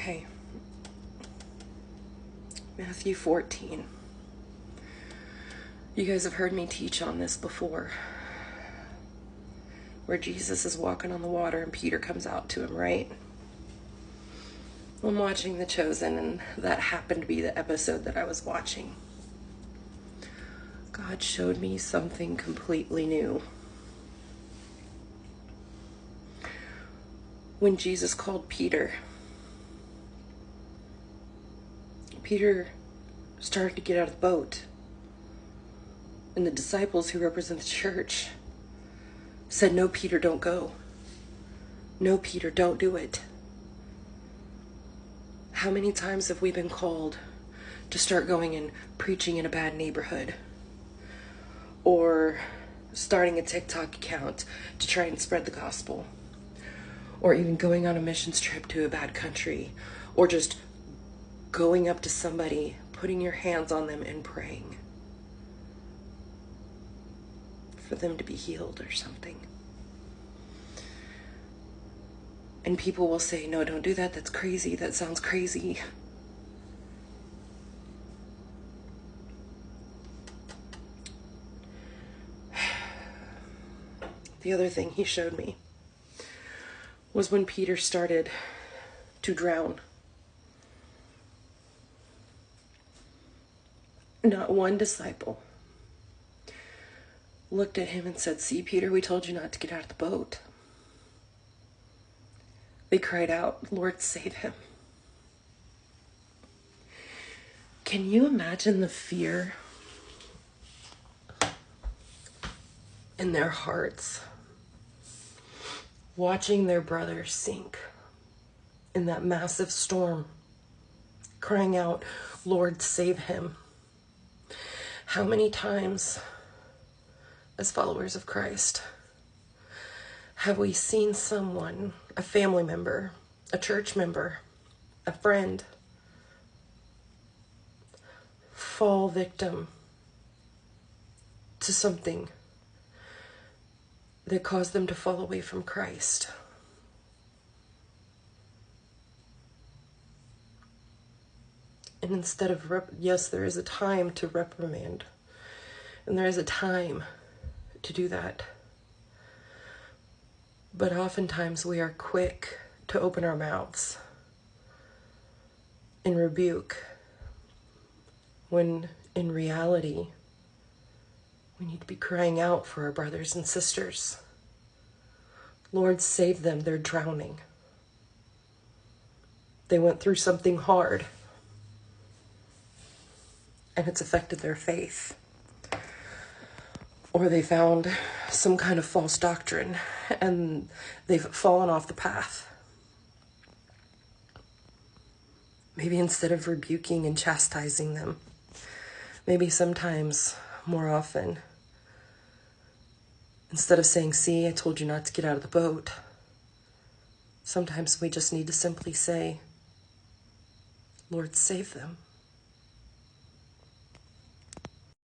Okay. Matthew 14. You guys have heard me teach on this before, where Jesus is walking on the water and Peter comes out to him, right? I'm watching The Chosen, and that happened to be the episode that I was watching. God showed me something completely new. When Jesus called Peter, Peter started to get out of the boat. And the disciples who represent the church said, "No, Peter, don't go. No, Peter, don't do it." How many times have we been called to start going and preaching in a bad neighborhood? Or starting a TikTok account to try and spread the gospel? Or even going on a missions trip to a bad country? Or just going up to somebody, putting your hands on them and praying for them to be healed or something. And people will say, "No, don't do that. That's crazy. That sounds crazy." The other thing he showed me was when Peter started to drown. Not one disciple looked at him and said, "See, Peter, we told you not to get out of the boat." They cried out, "Lord, save him." Can you imagine the fear in their hearts, watching their brother sink in that massive storm, crying out, "Lord, save him"? How many times, as followers of Christ, have we seen someone, a family member, a church member, a friend, fall victim to something that caused them to fall away from Christ? And instead of, yes, there is a time to reprimand, and there is a time to do that. But oftentimes we are quick to open our mouths and rebuke, when in reality, we need to be crying out for our brothers and sisters. Lord, save them. They're drowning. They went through something hard, and it's affected their faith. Or they found some kind of false doctrine, and they've fallen off the path. Maybe instead of rebuking and chastising them, maybe sometimes, more often, instead of saying, "See, I told you not to get out of the boat," sometimes we just need to simply say, "Lord, save them."